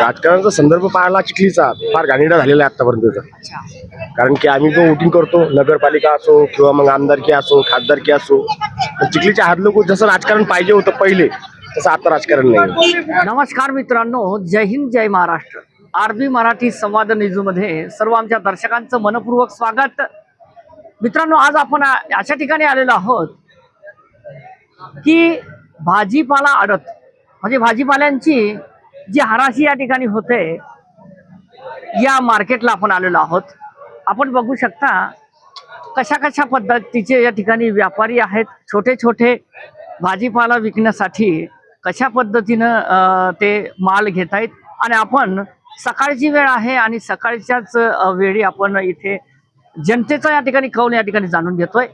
राजकारणाचा संदर्भ पाहिला चिखलीचा फार घाणेरडा झालेला आहे आतापर्यंतचा. कारण की आम्ही तो वोटिंग करतो, नगरपालिका असो किंवा मग आमदारकी असो, खासदारकी असो, पण चिखलीच्या हात लोक जसं राजकारण पाहिजे होतं पहिले तसं आता राजकारण नाही. नमस्कार मित्रांनो, जय हिंद जय महाराष्ट्र. आरबी मराठी संवाद न्यूजमध्ये सर्व आमच्या दर्शकांचं मनपूर्वक स्वागत. मित्रांनो, आज आपण अशा ठिकाणी आलेलो आहोत की भाजीपाला आडत म्हणजे भाजीपाल्यांची जी हराशी या ठिकाणी होते, या मार्केटला आपण आलेलो आहोत. आपण बघू शकता कशा कशा पद्धतीचे या ठिकाणी व्यापारी आहेत. छोटे छोटे भाजीपाला विकण्यासाठी कशा पद्धतीनं ते माल घेत आहेत. आणि आपण सकाळची वेळ आहे आणि सकाळच्याच वेळी आपण इथे जनतेचा या ठिकाणी कौल या ठिकाणी जाणून घेतोय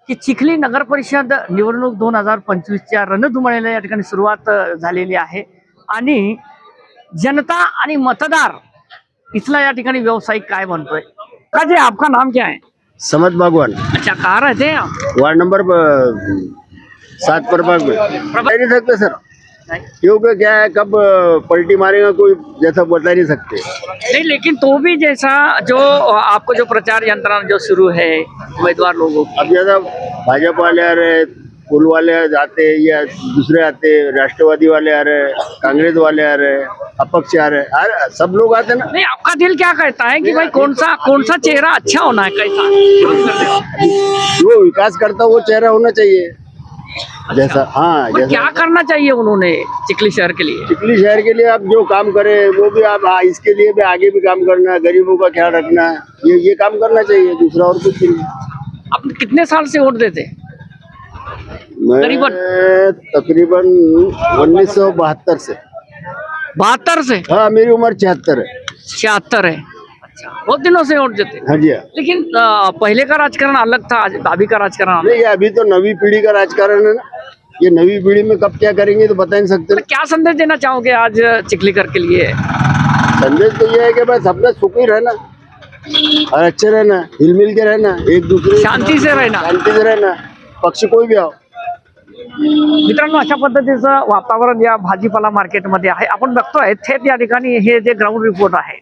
की चिखली नगर परिषद निवडणूक 2025च्या रणधुमाळीला या ठिकाणी सुरुवात झालेली आहे आणि जनता आणि मतदार इथला या ठिकाणी व्यावसायिक काय बनतोय. का जे आपका नाम क्या है? समझ भगवान अच्छा, कहाँ रहते हैं आप? वार्ड नंबर 7 प्रभाग में बता नहीं सकते सर, क्योंकि क्या है कब पलटी मारेगा कोई जैसा बता नहीं सकते. नहीं, लेकिन तो भी जैसा जो आपको जो प्रचार यंत्रणा जो शुरू है उम्मीदवार लोगों की, अब ज्यादा भाजपा वाले आ रहे, पुल वाले आते या दूसरे आते, राष्ट्रवादी वाले आ रहे, कांग्रेस वाले आ रहे, अपक्ष आ रहे, सब लोग आते ना. नहीं, आपका दिल क्या कहता है कि भाई कौन सा चेहरा अच्छा होना है, कैसा जो विकास करता वो चेहरा होना चाहिए. जैसा हाँ, पर क्या करना चाहिए उन्होंने चिखली शहर के लिए? चिखली शहर के लिए आप जो काम करे वो भी आप इसके लिए भी आगे भी काम करना है, गरीबों का ख्याल रखना है, ये काम करना चाहिए, दूसरा और कुछ नहीं. आप कितने साल से वोट देते? मैं तकरीबन 1972 से. 72 से? हाँ, मेरी उम्र 76 है. 76 है. अच्छा, बहुत दिनों से वोट देते. हाँ जी हाँ. लेकिन पहले का राजकारण अलग था, अभी का राजकारण अलग. नहीं, ये अभी तो नवी पीढ़ी का राजकारण है ना. ये नवी पीढ़ी में कब क्या करेंगे तो बता नहीं सकते. तो क्या संदेश देना चाहोगे आज चिखलीकर के लिए? संदेश तो ये है कि बस सबने सुखी रहना और अच्छे रहना, हिलमिल के रहना, एक दूसरे शांती से रहना. शांती से रहना, पक्ष कोई भी आओ. मित्रांनो, अशा पद्धतीचं वातावरण या भाजीपाला मार्केटमध्ये आहे. आपण बघतोय थेट या ठिकाणी हे जे ग्राउंड रिपोर्ट आहे.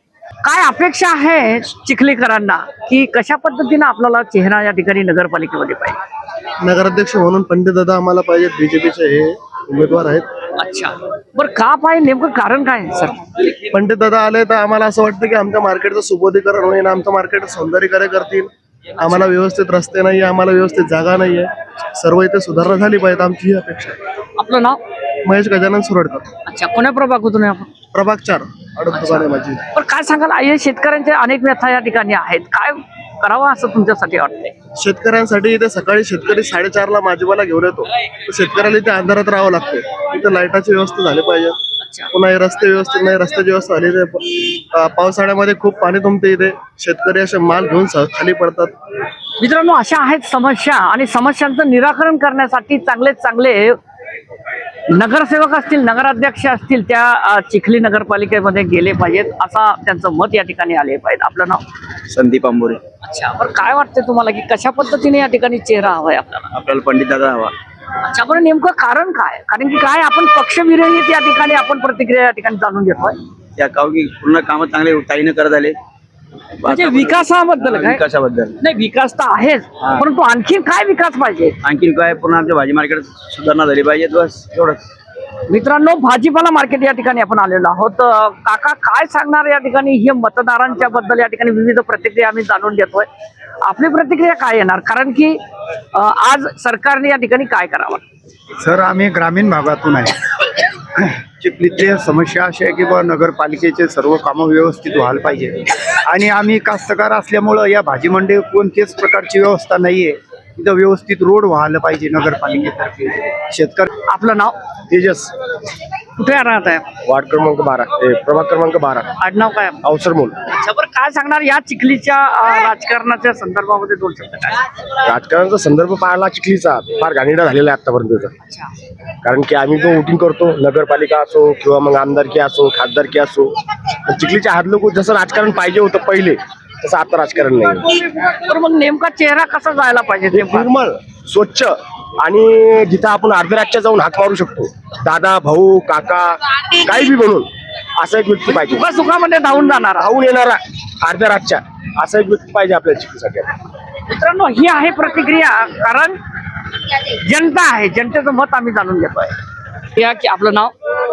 काय अपेक्षा आहे चिखलीकरांना की कशा पद्धतीने आपल्याला चेहरा या ठिकाणी नगरपालिकेमध्ये पाहिजे? नगराध्यक्ष म्हणून पंडित दादा आम्हाला पाहिजेत, बीजेपीचे हे उमेदवार आहेत. अच्छा, बरं का पाहिजे, नेमकं कारण काय आहे सर? पंडित दादा आले तर आम्हाला असं वाटतं की आमच्या मार्केटचं सुबोधीकरण होईल, आमचं मार्केट सौंदर्यीकरण करतील. आम्हाला व्यवस्थित रस्ते नाही, आम्हाला व्यवस्थित जागा नाहीये, सर्व इथे सुधारणा झाली पाहिजे, आमची ही अपेक्षा आहे. आपलं नाव? महेश गजानन सुरडकर, अच्छा, कोण्या प्रभागातून आहे आपण? प्रभाग 4 अडत दुकान आहे माझी. पण काय सांगाल, आई शेतकऱ्यांच्या अनेक व्यथा या ठिकाणी आहेत, काय करावं असं तुमच्यासाठी वाटतंय? शेतकऱ्यांसाठी इथे सकाळी शेतकरी 4:30ला भाजीपाला घेऊन येतो, तर शेतकऱ्याला इथे अंधारात राहावं लागते. इथे लाईटाची व्यवस्था झाली पाहिजे. पुन्हा हे रस्ते व्यवस्थित नाही, रस्त्याची व्यवस्था झाली नाही. पावसाळ्यामध्ये खूप पाणी तुंबते, इथे शेतकरी असे माल घेऊन खाली पडतात. मित्रांनो, अशा आहेत समस्या आणि समस्यांचं निराकरण करण्यासाठी चांगले नगरसेवक असतील, नगराध्यक्ष असतील, त्या चिखली नगरपालिकेमध्ये गेले पाहिजेत, असा त्यांचं मत या ठिकाणी आले पाहिजे. आपलं नाव? संदीप आंबोरे. अच्छा, बरं काय वाटतंय तुम्हाला की कशा पद्धतीने या ठिकाणी चेहरा हवाय आपल्याला पंडित दादा हवा. अच्छा, बरं नेमकं कारण काय? कारण की काय आपण पक्षविरहित या ठिकाणी आपण प्रतिक्रिया या ठिकाणी जाणून घेतोय. त्या काव की पूर्ण कामं चांगले ताईनं करत आले. म्हणजे विकासाबद्दल काय? विकासाबद्दल नाही, विकास तर आहेच, परंतु आणखीन काय विकास पाहिजे? आणखीन काय, पूर्ण आमच्या भाजी मार्केट सुधारणा झाली पाहिजे, बस एवढंच. मित्रांनो, भाजीपाला मार्केट या ठिकाणी आपण आलेलो आहोत. काका काय सांगणार या ठिकाणी? हे मतदारांच्या बद्दल या ठिकाणी विविध प्रतिक्रिया आम्ही जाणून घेतोय. आपली प्रतिक्रिया काय येणार? कारण की आज सरकारने या ठिकाणी काय करावं? सर, आम्ही ग्रामीण भागातून आहे. चिखलीतली समस्या अशी आहे की बा नगरपालिकेचे सर्व कामं व्यवस्थित व्हायला पाहिजे आणि आम्ही कास्तकार असल्यामुळं या भाजी मंडई कोणत्याच प्रकारची व्यवस्था नाहीये. इथं व्यवस्थित रोड व्हायला पाहिजे नगरपालिकेतर्फे. शेतकरी. आपलं नाव? तेजस, कुठे राहत आहे? वार्ड क्रमांक 12, प्रभाग क्रमांक 12, आडनाव काय? अवसरमूल. अच्छा, बरं काय सांगणार या चिखलीच्या राजकारणाच्या संदर्भामध्ये 2 शब्द काय? राजकारणाचा संदर्भ पाहिला चिखलीचा फार घाणेरडा झालेला आहे आतापर्यंतचा. कारण की आम्ही तो वोटिंग करतो, नगरपालिका असो किंवा मग आमदारकी असो, खासदारकी असो, पण चिखलीच्या हात लोक जसं राजकारण पाहिजे होतं पहिले तसं आता राजकारण नाही. तर मग नेमका चेहरा कसा जायला पाहिजे? निर्मळ, स्वच्छ आणि जिथं आपण अर्धरातच्या जाऊन हाक मारू शकतो, दादा, भाऊ, काका, काही बी म्हणून असा एक व्यक्ती पाहिजे, सुखा सुखामध्ये धावून जाणारा. धावून येणारा अर्ध्या रातच्या असा एक व्यक्ती पाहिजे आपल्या चिखलीसाठी. मित्रांनो, ही आहे प्रतिक्रिया, कारण जनता आहे, जनतेचं मत आम्ही जाणून घेतोय. या की आपलं नाव?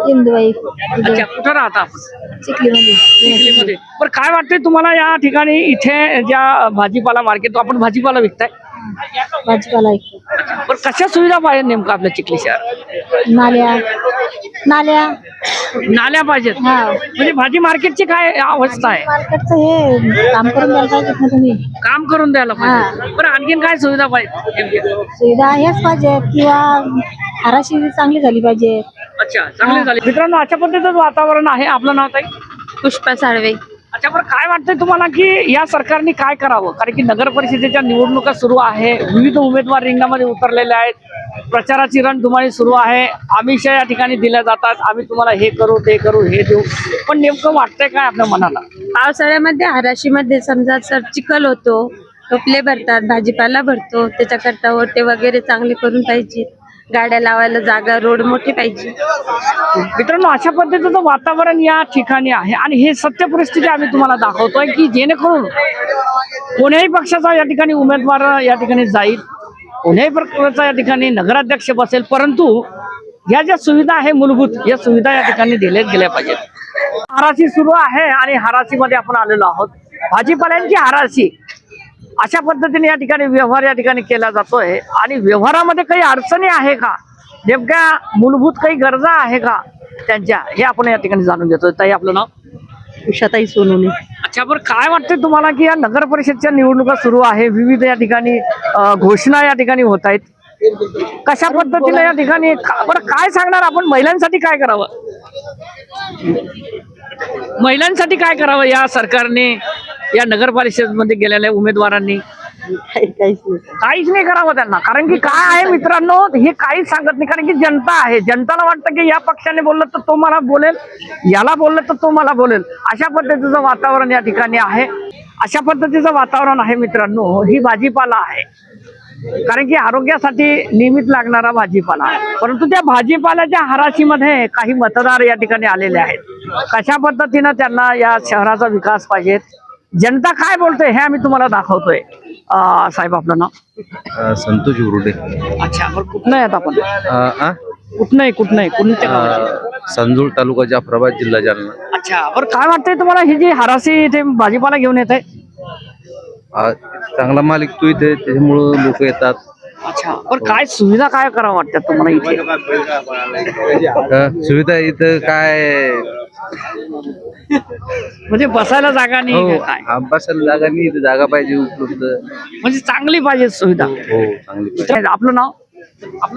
इंदुबाई अच्छा, कुठं राहता आपण? चिखलीमध्ये. चिखलीमध्ये. बरं, काय वाटतंय तुम्हाला या ठिकाणी इथे ज्या भाजीपाला मार्केट, आपण भाजीपाला विकताय, भाजीपाला ऐकतो. बरं कशा सुविधा पाहिजे नेमकं आपल्या चिखली शहर? नाल्या नाल्या नाल्या पाहिजेत. हा. म्हणजे भाजी मार्केटची काय अवस्था आहे? मार्केटचं हे काम करून द्यायला पाहिजेत ना तुम्ही. काम करून द्यायला पाहिजे. बरं, आणखीन काय सुविधा पाहिजे? सुविधा हेच पाहिजेत किंवा आराशी चांगली झाली पाहिजे. अच्छा, चांगले झाले. मित्रांनो, अशा पद्धतीचं वातावरण आहे. आपलं नाव काय? पुष्पा साळवे. अच्छा, बरं काय वाटतंय तुम्हाला की या सरकारने काय करावं? कारण की नगर परिषदेच्या निवडणुका सुरू आहे, विविध उमेदवार रिंगणामध्ये उतरलेले आहेत, प्रचाराची रणधुमाळी सुरू आहे, आमिषा या ठिकाणी दिल्या जातात, आम्ही तुम्हाला हे करू ते करू हे देऊ, पण नेमकं वाटतंय काय आपल्या मनाला? पावसाळ्यामध्ये आराशीमध्ये समजा सर चिखल होतो, टोपले भरतात, भाजीपाला भरतो, त्याच्याकरता ओटे वगैरे चांगले करून पाहिजे, गाड्या लावायला जागा रोड मोठी पाहिजे. मित्रांनो, अशा पद्धतीचं वातावरण या ठिकाणी आहे आणि हे सत्य परिस्थिती आम्ही तुम्हाला दाखवतोय की जेणेकरून कोण्याही पक्षाचा या ठिकाणी उमेदवार या ठिकाणी जाईल, कोण्याही प्रकारचा या ठिकाणी नगराध्यक्ष बसेल, परंतु या ज्या सुविधा आहे मूलभूत, या सुविधा या ठिकाणी दिल्या गेल्या पाहिजेत. हराशी सुरू आहे आणि हराशीमध्ये आपण आलेलो आहोत. भाजीपाल्यांची हराशी अशा पद्धतीने या ठिकाणी व्यवहार या ठिकाणी केला जातोय आणि व्यवहारामध्ये काही अडचणी आहे का, नेमक्या मूलभूत काही गरजा आहे का त्यांच्या, हे आपण या ठिकाणी जाणून घेतोय. ताई, आपलं नाव? उषाताई सोनवणे. अच्छा, बरं काय वाटतंय तुम्हाला की या नगर परिषदच्या निवडणुका सुरू आहे, विविध या ठिकाणी घोषणा या ठिकाणी होत आहेत, कशा पद्धतीने या ठिकाणी बरं काय सांगणार आपण? महिलांसाठी काय करावं? महिलांसाठी काय करावं या सरकारने, या नगर परिषदेमध्ये गेलेल्या उमेदवारांनी? काहीच नाही करावं त्यांना. कारण की काय आहे मित्रांनो, हे काहीच सांगत नाही. कारण की जनता आहे, जनताला वाटतं की या पक्षाने बोललं तर तो मला बोलेल, याला बोललं तर तो मला बोलेल. अशा पद्धतीचं वातावरण या ठिकाणी आहे. अशा पद्धतीचं वातावरण आहे मित्रांनो. ही भाजीपाला आहे, कारण की आरोग्यासाठी नियमित लागणारा भाजीपाला आहे, परंतु त्या भाजीपाल्याच्या हराशीमध्ये काही मतदार या ठिकाणी आलेले आहेत. कशा पद्धतीनं त्यांना या शहराचा विकास पाहिजे, जनता काय बोलते हे आम्ही तुम्हाला दाखवतोय. साहेब, आपलं नाव? संतोष गुरुडे. अच्छा, बरं कुठनं आहेत आपण? कुठनं आहे कोणत्या गावाचे? संजूळ तालुका, जाफराबाद जिल्हा, जालना. अच्छा, बरं काय वाटतंय तुम्हाला ही जी हराशी इथे भाजीपाला घेऊन येत आहे? चांगला मालिक तू इथे, त्याच्यामुळं लोक येतात. अच्छा, बरं काय सुविधा काय करावं वाटतात तुम्हाला इथे? सुविधा इथं काय, म्हणजे बसायला जागा नाही हो, का काय? बसायला जागा नाही, इथं जागा पाहिजे उपलब्ध. म्हणजे चांगली पाहिजे सुविधा. हो, चांगली. आपलं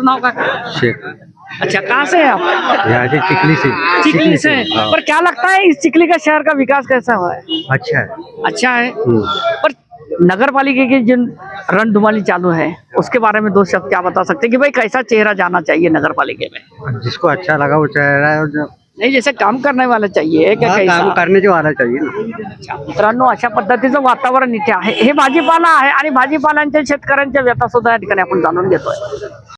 नाव काय? शेख. अच्छा, कहाँ से है आप? यहाँ से चिखली से. चिखली से। हाँ। पर क्या लगता है इस चिखली का शहर का विकास कैसा हुआ है? अच्छा है. अच्छा है। पर नगर पालिका की जिन रणधुमाली चालू है उसके बारे में दो शब्द क्या बता सकते हैं कि भाई कैसा चेहरा जाना चाहिए नगर पालिका में? जिसको अच्छा लगा वो चेहरा है, नहीं, जैसे काम करने वाला चाहिए क्या? कैसा करने जो वाला चाहिए ना. अच्छा, मित्रांनो, अशा पद्धतीचं वातावरण इथे आहे. हे भाजीपाला आहे आणि भाजीपाल्यांच्या शेतकऱ्यांच्या व्यथा सुद्धा या ठिकाणी आपण जाणून घेतोय.